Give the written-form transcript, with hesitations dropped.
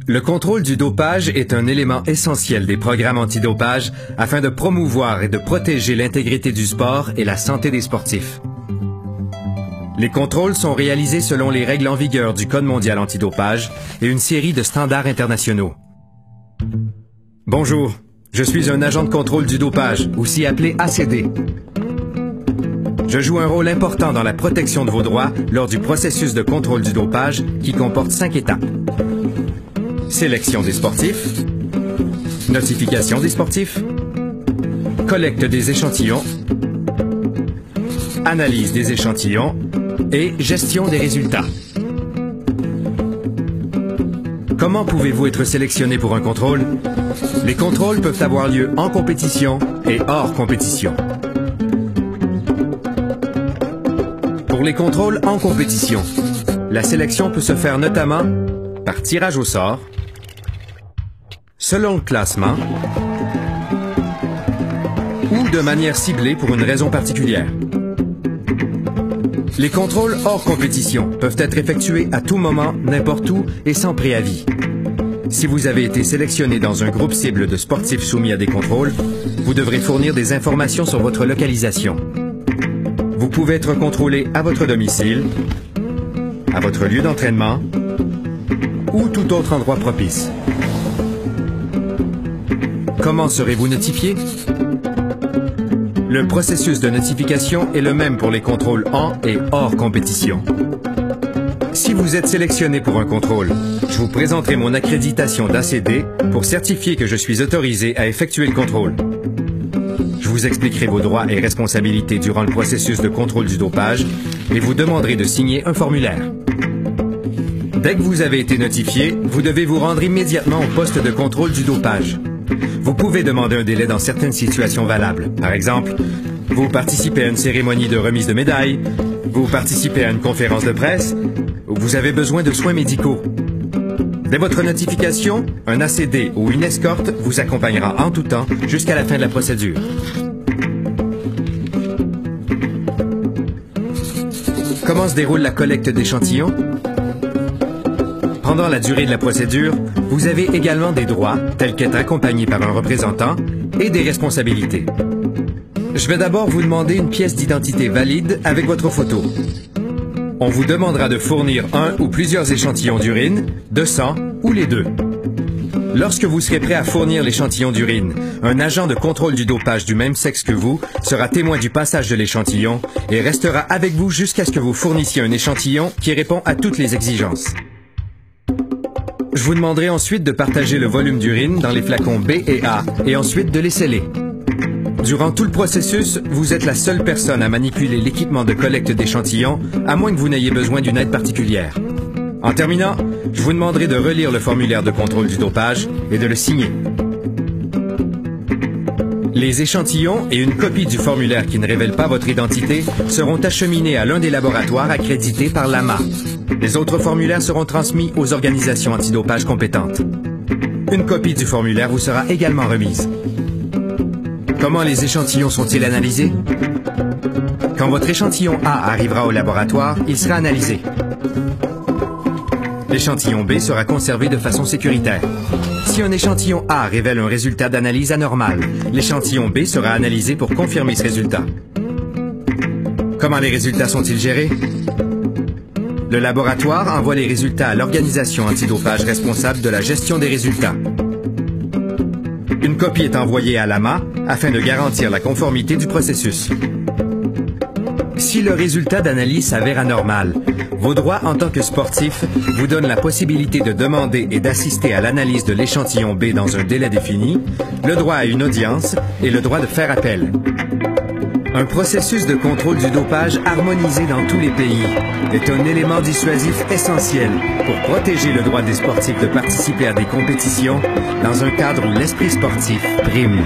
Le contrôle du dopage est un élément essentiel des programmes antidopage afin de promouvoir et de protéger l'intégrité du sport et la santé des sportifs. Les contrôles sont réalisés selon les règles en vigueur du Code mondial antidopage et une série de standards internationaux. Bonjour, je suis un agent de contrôle du dopage, aussi appelé ACD. Je joue un rôle important dans la protection de vos droits lors du processus de contrôle du dopage qui comporte 5 étapes. Sélection des sportifs, notification des sportifs, collecte des échantillons, analyse des échantillons et gestion des résultats. Comment pouvez-vous être sélectionné pour un contrôle? Les contrôles peuvent avoir lieu en compétition et hors compétition. Pour les contrôles en compétition, la sélection peut se faire notamment par tirage au sort, selon le classement ou de manière ciblée pour une raison particulière. Les contrôles hors compétition peuvent être effectués à tout moment, n'importe où et sans préavis. Si vous avez été sélectionné dans un groupe cible de sportifs soumis à des contrôles, vous devrez fournir des informations sur votre localisation. Vous pouvez être contrôlé à votre domicile, à votre lieu d'entraînement ou tout autre endroit propice. Comment serez-vous notifié? Le processus de notification est le même pour les contrôles en et hors compétition. Si vous êtes sélectionné pour un contrôle, je vous présenterai mon accréditation d'ACD pour certifier que je suis autorisé à effectuer le contrôle. Je vous expliquerai vos droits et responsabilités durant le processus de contrôle du dopage et vous demanderai de signer un formulaire. Dès que vous avez été notifié, vous devez vous rendre immédiatement au poste de contrôle du dopage. Vous pouvez demander un délai dans certaines situations valables. Par exemple, vous participez à une cérémonie de remise de médailles, vous participez à une conférence de presse, ou vous avez besoin de soins médicaux. Dès votre notification, un ACD ou une escorte vous accompagnera en tout temps jusqu'à la fin de la procédure. Comment se déroule la collecte d'échantillons? Pendant la durée de la procédure, vous avez également des droits, tels qu'être accompagné par un représentant, et des responsabilités. Je vais d'abord vous demander une pièce d'identité valide avec votre photo. On vous demandera de fournir un ou plusieurs échantillons d'urine, de sang ou les deux. Lorsque vous serez prêt à fournir l'échantillon d'urine, un agent de contrôle du dopage du même sexe que vous sera témoin du passage de l'échantillon et restera avec vous jusqu'à ce que vous fournissiez un échantillon qui répond à toutes les exigences. Je vous demanderai ensuite de partager le volume d'urine dans les flacons B et A et ensuite de les sceller. Durant tout le processus, vous êtes la seule personne à manipuler l'équipement de collecte d'échantillons, à moins que vous n'ayez besoin d'une aide particulière. En terminant, je vous demanderai de relire le formulaire de contrôle du dopage et de le signer. Les échantillons et une copie du formulaire qui ne révèle pas votre identité seront acheminés à l'un des laboratoires accrédités par l'AMA. Les autres formulaires seront transmis aux organisations antidopage compétentes. Une copie du formulaire vous sera également remise. Comment les échantillons sont-ils analysés? Quand votre échantillon A arrivera au laboratoire, il sera analysé. L'échantillon B sera conservé de façon sécuritaire. Si un échantillon A révèle un résultat d'analyse anormal, l'échantillon B sera analysé pour confirmer ce résultat. Comment les résultats sont-ils gérés? Le laboratoire envoie les résultats à l'organisation antidopage responsable de la gestion des résultats. Une copie est envoyée à l'AMA afin de garantir la conformité du processus. Si le résultat d'analyse s'avère anormal, vos droits en tant que sportif vous donnent la possibilité de demander et d'assister à l'analyse de l'échantillon B dans un délai défini, le droit à une audience et le droit de faire appel. Un processus de contrôle du dopage harmonisé dans tous les pays est un élément dissuasif essentiel pour protéger le droit des sportifs de participer à des compétitions dans un cadre où l'esprit sportif prime.